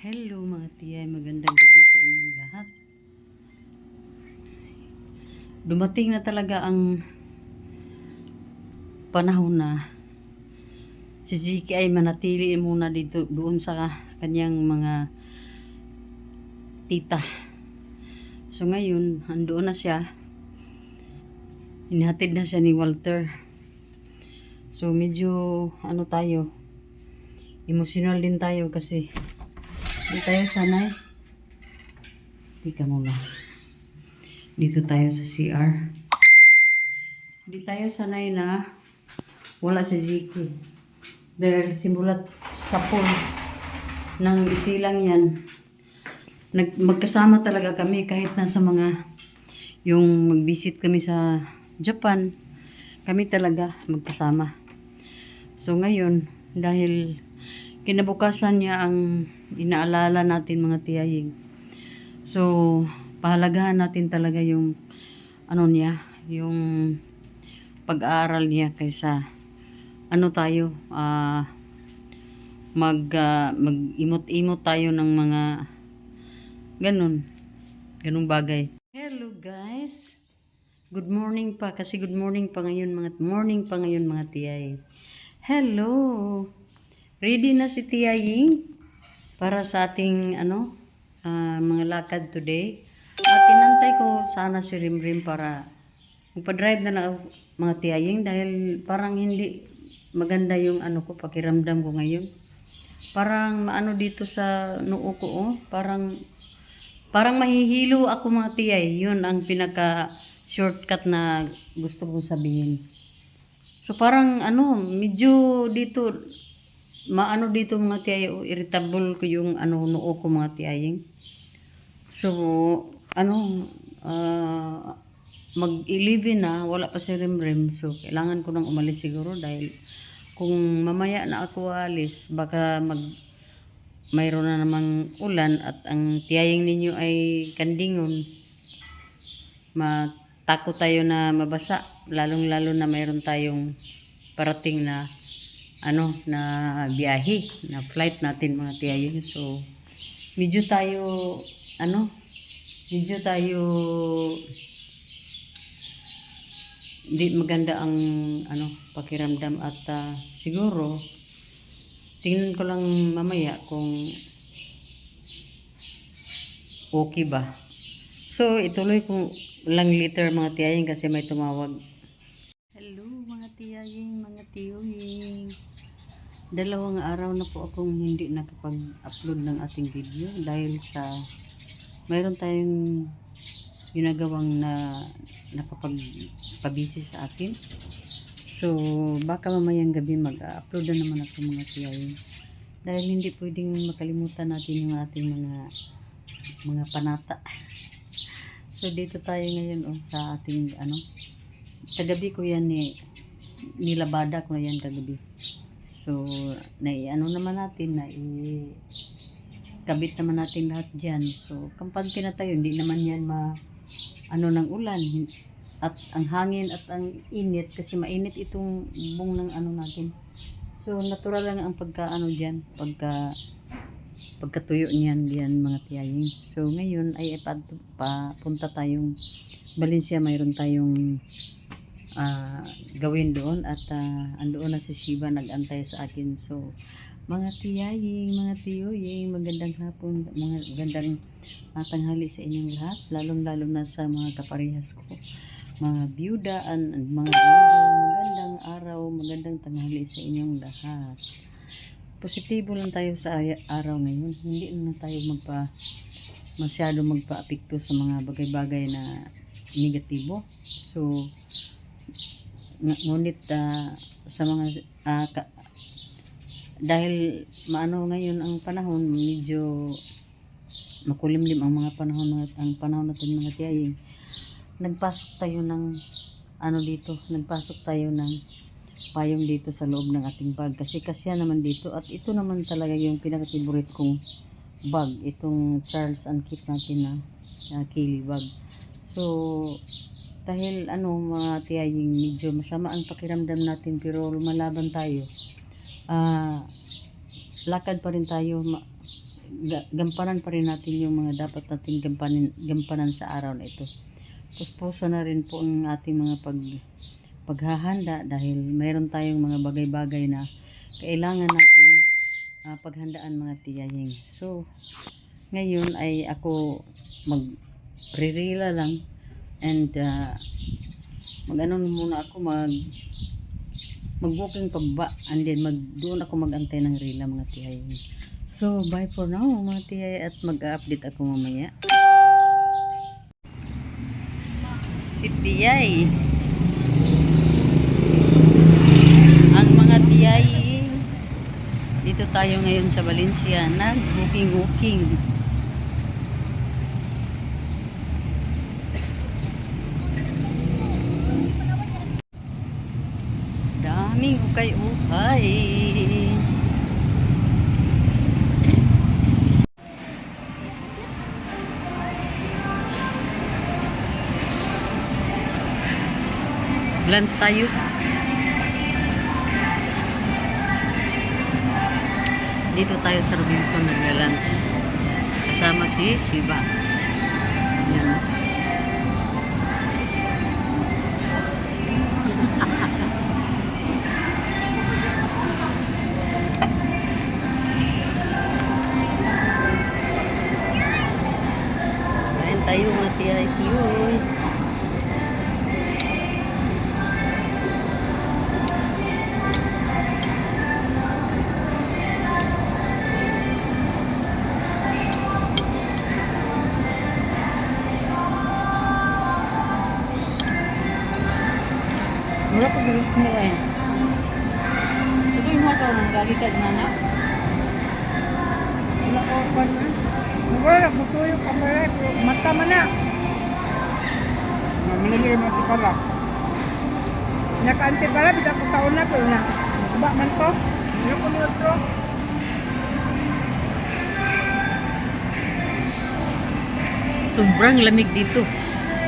Hello mga tiyay, magandang gabi sa inyong lahat. Dumating na talaga ang panahon na si Ziki ay manatili muna dito doon sa kanyang mga tita. So ngayon, andoon na siya. Inihatid na siya ni Walter. So medyo tayo, emotional din tayo kasi di tayo sanay. Tika muna. Dito tayo sa CR. Di tayo sanay na wala si Ziki. Dahil simulat sa pool ng isilang yan, magkasama talaga kami kahit nasa mga, yung mag-visit kami sa Japan, kami talaga magkasama. So ngayon, dahil kinabukasan niya ang inaalala natin mga tiyaying. So, pahalagahan natin talaga yung niya, yung pag-aaral niya kaysa tayo mag-imot-imot tayo ng mga ganung bagay. Hello guys. Good morning pa kasi good morning pa ngayon mga tiyay. Hello. Ready na si Tiyaying para sa ating mga lakad today. At tinantay ko sana si Rimrim para magpa-drive na lang mga Tiyaying dahil parang hindi maganda yung pakiramdam ko ngayon. Parang dito sa noo ko, parang mahihilo ako mga tiyay. Yun ang pinaka shortcut na gusto kong sabihin. So parang medyo dito dito mga tiyay, irritable ko yung noo ko mga tiyaying. So mag-11 na, wala pa si Rimrim. So kailangan ko nang umalis siguro dahil kung mamaya na ako alis, baka mayroon na namang ulan at ang tiyaying ninyo ay kandingon. Matakot tayo na mabasa, lalong-lalo na mayroon tayong parating na na biyahe, na flight natin mga tiyaying. So medyo tayo hindi maganda ang pakiramdam at siguro tingnan ko lang mamaya kung okay ba. So ituloy ko lang later mga tiyaying kasi may tumawag. Hello mga tiyaying, mga tiyuying. 2 araw na po akong hindi nakapag-upload ng ating video dahil sa mayroon tayong ginagawang na nakapagpabisi sa atin. So baka mamayang gabi mag-upload na naman ako mga tiyaying dahil hindi pwedeng makalimutan natin yung ating mga panata. So dito tayo ngayon sa ating kagabi ko yan nilabada ko na yan kagabi. So naman natin na kabit naman natin lahat dyan. So kampante na tayo, hindi naman yan ng ulan at ang hangin at ang init kasi mainit itong bung ng natin. So natural lang ang dyan, pagkatuyo niyan diyan mga tiyaying. So ngayon ay papunta tayong Valencia, mayroon tayong gawin doon at andoon na si Shiba nag-antay sa akin. So mga tiyaying, mga tiyuying, magandang hapon, magandang tanghali sa inyong lahat, lalong-lalo na sa mga kaparehas ko, mga byuda and mga byudo. Magandang araw, magandang tanghali sa inyong lahat. Positibo lang tayo sa araw ngayon. Hindi na tayo masyado magpa-apekto sa mga bagay-bagay na negatibo. So ngunit sa mga dahil ngayon ang panahon, medyo makulimlim ang mga panahon natin mga tiyaying. Nagpasok tayo ng nagpasok tayo ng payong dito sa loob ng ating bag kasi kasya naman dito at ito naman talaga yung pinaka-favorite kong bag, itong Charles & Kit natin na Kili bag. So dahil mga tiyaying, medyo masama ang pakiramdam natin pero lumalaban tayo. Lakad pa rin tayo, gampanan pa rin natin yung mga dapat natin gampanan sa araw na ito. Puspusan na rin po ang ating mga paghahanda dahil mayroon tayong mga bagay-bagay na kailangan nating paghandaan mga tiyahing. So, ngayon ay ako mag-rerila lang and mag-ano muna ako mag-walking pababa and then doon ako mag-antay ng rila mga tiyahing. So, bye for now mga tiyahing at mag-update ako mamaya. Si Tiyay. Ang mga Tiyay, dito tayo ngayon sa Valencia, nag-walking. Daming ukay-ukay. Lunch tayo. Dito tayo sa Robinson nagla-lunch. Kasama si Shiba. Yan. Kain tayo mga tiyay-tiyo. Wala pa gulis mo eh. Ito yung mga sawa na nagagikad na na. Wala ko pa na. Wala ko to yung kamera. Mata man na. Mamilagay mo ati pala. Naka-anti pala. Bida ko taon na. Pero na. Ba man to. Ano ko niyo to? Sobrang lamig dito.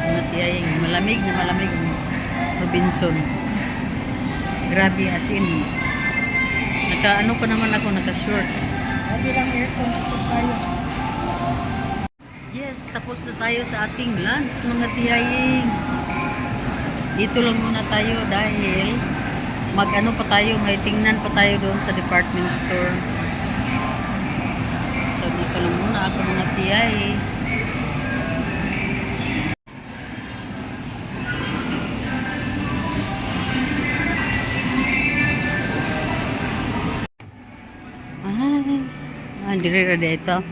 Mga tiyaying, malamig na malamig ang Robinson. Grabe as in. Naka-ano pa naman ako, naka-short. Hindi lang aircon. Kusog tayo. Yes, tapos na tayo sa ating lunch mga tiyaying. Dito lang muna tayo dahil mag-ano pa tayo, may tingnan pa tayo doon sa department store. So dito lang muna ako mga tiyay. Diri ra dito.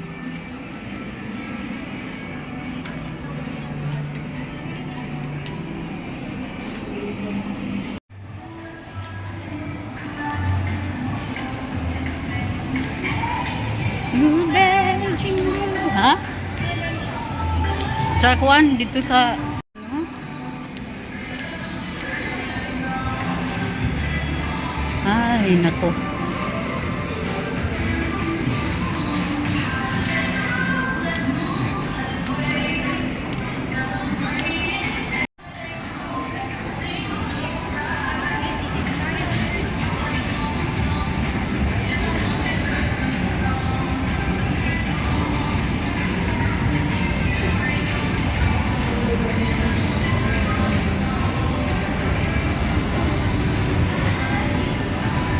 Ha? Sa kuan dito sa ay nako.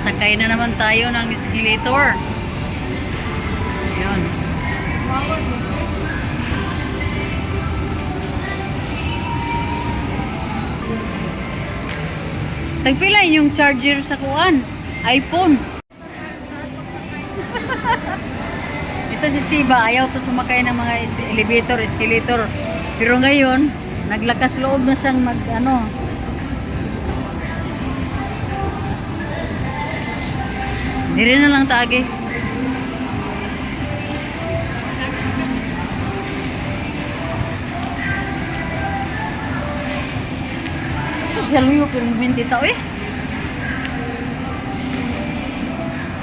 Sakay na naman tayo ng escalator. Yun. Tagpila yung charger sa kuan, iPhone. Ito si Shiba, ayaw to sumakay ng mga elevator, escalator. Pero ngayon, naglakas loob na siyang mag-ano. Dire na lang taagi. Sa luyo pero 20 tao eh.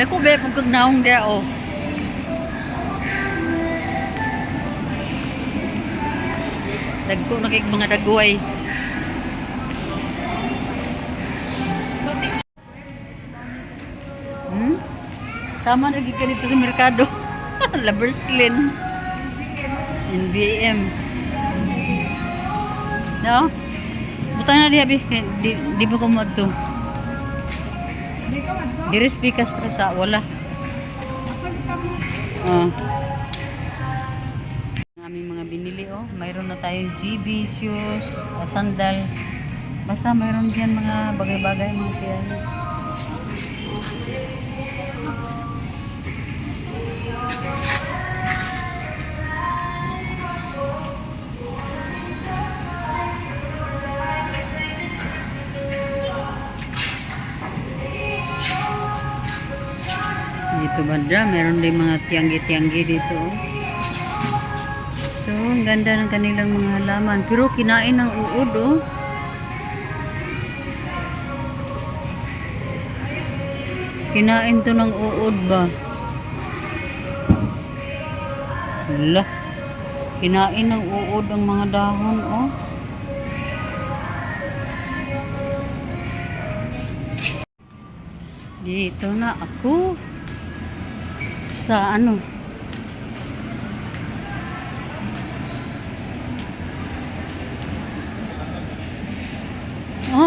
Dako ba kung kagnaong dia oh. Dagko na kay mga dagway. Tama lagi ka dito sa merkado. Laberslin. NBM. No? Butang na di abi. Di mo ko mo to. Hindi ka man to. Diri speakers sa wala. Nakalitan mo. Ang aming mga binili oh. Mayroon na tayong GB shoes, sandal. Basta mayroon diyan mga bagay-bagay mga tiyan. Dito banda, meron din mga tianggi-tianggi dito. Oh. So, ang ganda ng kanilang mga halaman. Pero kinain ng uod, oh. Kinain to ng uod ba? Wala. Kinain ng uod ang mga dahon, oh. Dito na ako sa ano.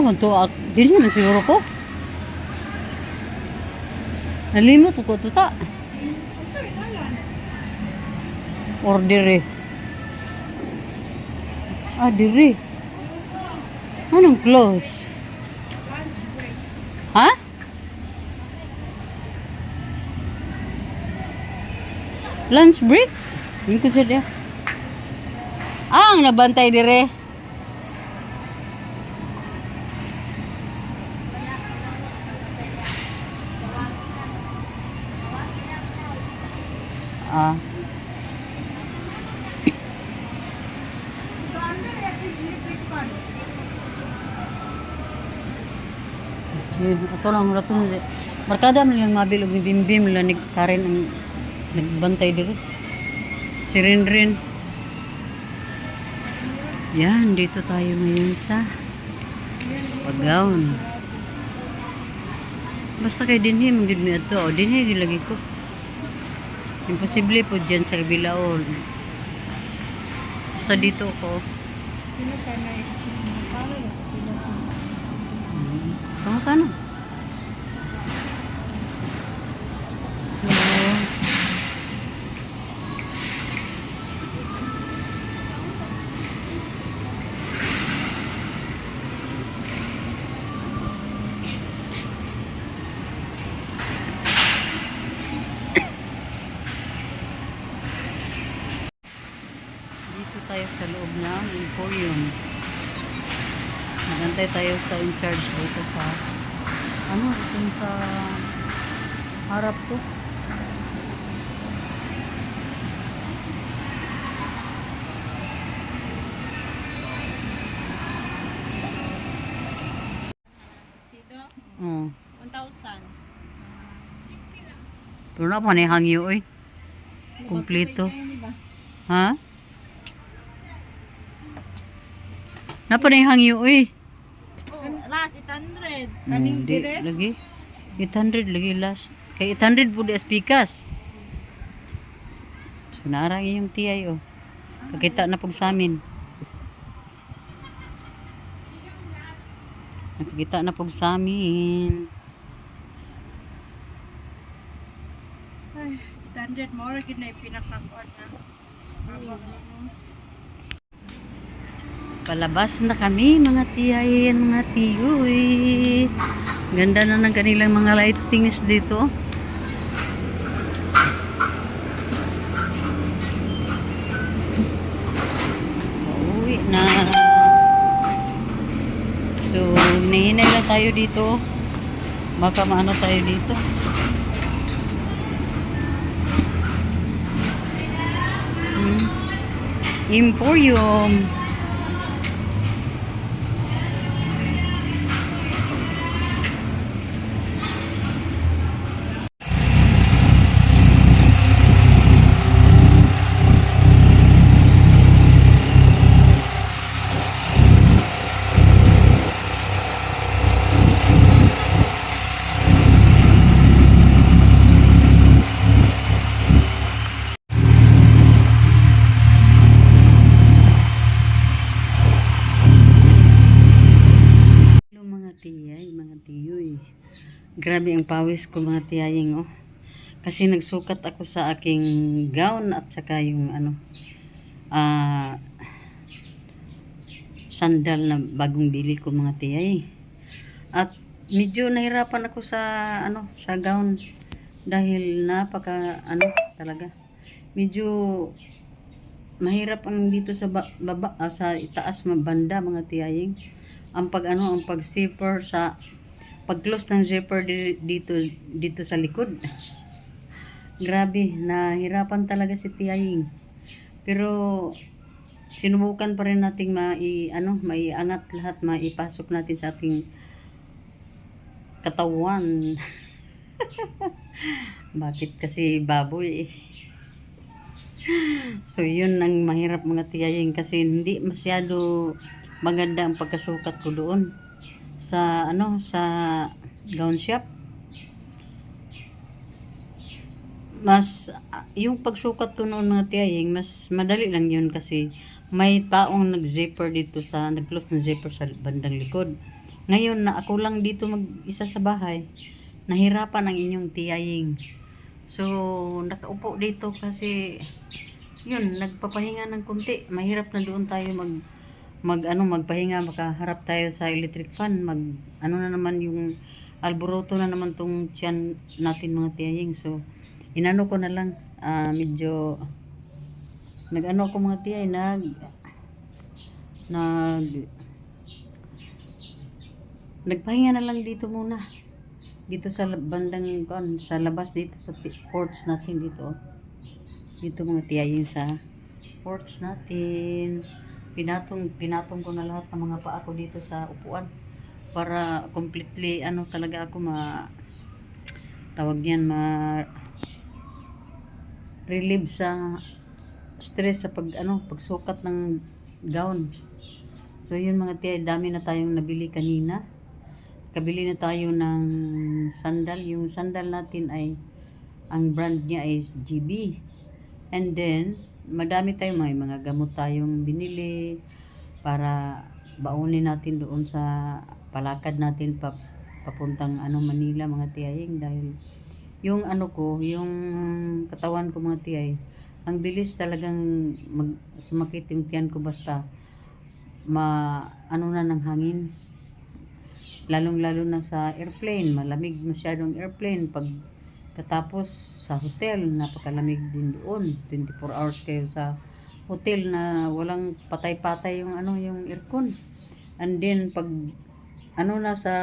Manto dili naman siguro ko. Nalimot ko tuta. Order eh. Diri. Anong close? Ha? Lunch break? Hindi ko siya dia. Ang nabantay dire. Ito lang rato na. Markada man lang mabilog ni Bimbim lang ni Karen ang nagbantay dito. Si Rinrin. Yan, dito tayo ngayon sa Pagawon. Basta kay dinhi manggid mi adto, o dinhi gilagi ko. Imposible po dyan sa kabila o. Basta dito ko. Sino ka na eh? Tama ka na. So, dito tayo sa loob ng Emporium. Nagantay tayo sa in-charge dito sa ano, itong sa harap ko. Sido, Oh. 1,000. Pero na pa na hangyo oy. Kompleto. Ha? Napa na hangyo oy. Oh, last 800. Kaning Di dire? lagi 800 lagi last. Kay 800 po di aspikas. So narang yung tiyay oh. Kakita na pag sa amin. Nakikita na pag sa amin. Ay, 100 more gid na pinakakuan na. Palabas na kami mga tiyay, mga tiyoy. Ganda na ng kanilang mga lightings dito. Pauwi na. So, hinahinay lang tayo dito. Baka maano tayo dito. Emporium. Grabe ang pawis ko mga tiyaying oh. Kasi nagsukat ako sa aking gown at saka yung ah sandal na bagong bili ko mga tiyay. At medyo nahirapan ako sa sa gown dahil napaka talaga. Medyo mahirap ang dito sa baba sa itaas banda mga tiyaying. Ang ang pag zipper sa pag-close ng zipper dito sa likod. Grabe, nahirapan talaga si tiyaying. Pero sinubukan pa rin nating maiangat lahat, maipasok natin sa ating katawan. Bakit kasi baboy eh. So yun ang mahirap mga tiyaying kasi hindi masyado maganda ang pagkasukat ko doon sa sa gown shop. Mas yung pagsukat ko noon mga tiyaying mas madali lang yun kasi may taong nag-zipper dito nag-close ng zipper sa bandang likod. Ngayon na ako lang dito mag-isa sa bahay, nahirapan ang inyong tiyaying. So nakaupo dito kasi yun, nagpapahinga ng kunti. Mahirap na doon tayo magpahinga, makaharap tayo sa electric fan, na naman yung alboroto na naman tong tiyan natin mga tiyaying. So inano ko na lang medyo ako mga tiyay nagpahinga na lang dito muna dito sa bandang sa labas dito sa porch natin dito mga tiyaying sa porch natin. Pinatong ko na lahat ng mga paa ko dito sa upuan para completely talaga ako tawag niyan relieve sa stress sa pagsukat ng gown. So yun mga tiya, dami na tayong nabili kanina. Kabili na tayo ng sandal. Yung sandal natin ay ang brand niya is GB. And then madami tayong may mga gamot tayong binili para baunin natin doon sa palakad natin papuntang Manila mga tiyaying, dahil yung yung katawan ko mga tiyay, ang bilis talagang sumakit yung tiyan ko basta na ng hangin, lalong-lalo na sa airplane, malamig masyadong airplane. Pag katapos sa hotel, napakalamig din doon. 24 hours kayo sa hotel na walang patay-patay yung yung aircon. And then pag na sa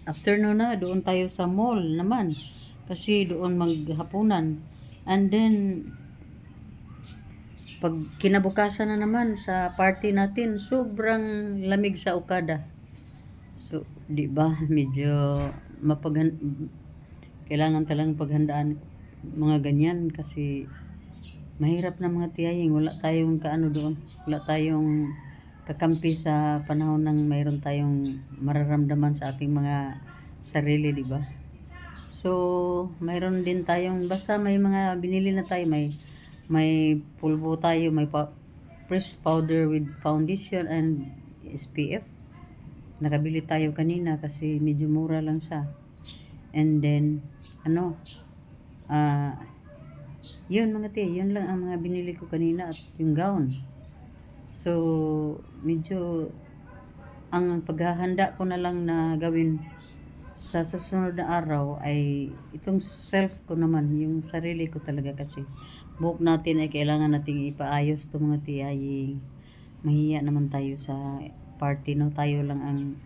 afternoon na, doon tayo sa mall naman kasi doon maghapunan. And then pag kinabukasan na naman sa party natin, sobrang lamig sa Okada. So, di ba, medyo kailangan talagang paghandaan mga ganyan kasi mahirap na mga tiyaying. Wala tayong doon. Wala tayong kakampi sa panahon ng mayroon tayong mararamdaman sa ating mga sarili, di ba? So, mayroon din tayong basta may mga binili na tayo, may pulbo tayo, may pressed powder with foundation and SPF. Nakabili tayo kanina kasi medyo mura lang siya. And then yun mga tiya, yun lang ang mga binili ko kanina at yung gown. So medyo ang paghahanda ko na lang na gawin sa susunod na araw ay itong self ko naman, yung sarili ko talaga, kasi buhok natin ay kailangan nating ipaayos to mga tiyaying. Mahiya naman tayo sa party, no? Tayo lang ang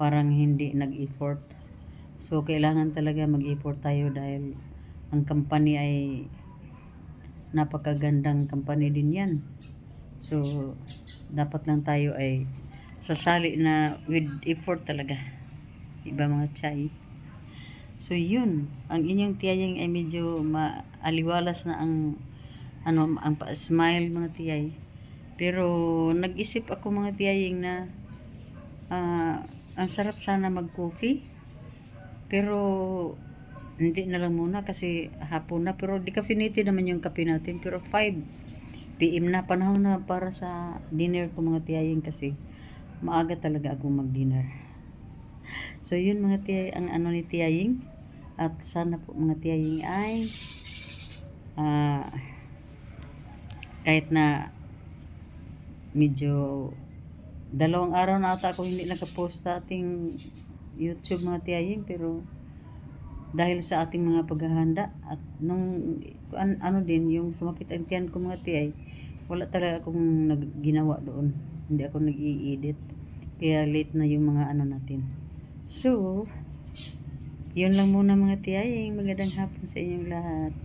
parang hindi nag-effort. So kailangan talaga mag-effort tayo dahil ang company ay napakagandang company din yan. So dapat lang tayo ay sasali na with effort talaga, iba mga chay. So yun, ang inyong tiyaying ay medyo maaliwalas na ang smile mga tiyay. Pero nag-isip ako mga tiyaying na ang sarap sana mag-coffee, pero hindi na lang muna kasi hapon na. Pero decaffeinated naman yung kape natin, pero 5 PM na, panahon na para sa dinner ko mga tiyaying kasi maaga talaga ako mag-dinner. So yun mga tiyay, ang ano ni tiyaying. At sana po mga tiyaying ay ah, kahit na medyo 2 araw na ata ako hindi nakapost sa ating YouTube mga tiyaying, pero dahil sa ating mga paghahanda at nung ano din yung sumakit ang tiyan ko mga tiyay, wala talaga akong ginawa doon, hindi ako nag-i-edit, kaya late na yung mga ano natin. So yun lang muna mga tiyaying, magandang hapon sa inyong lahat.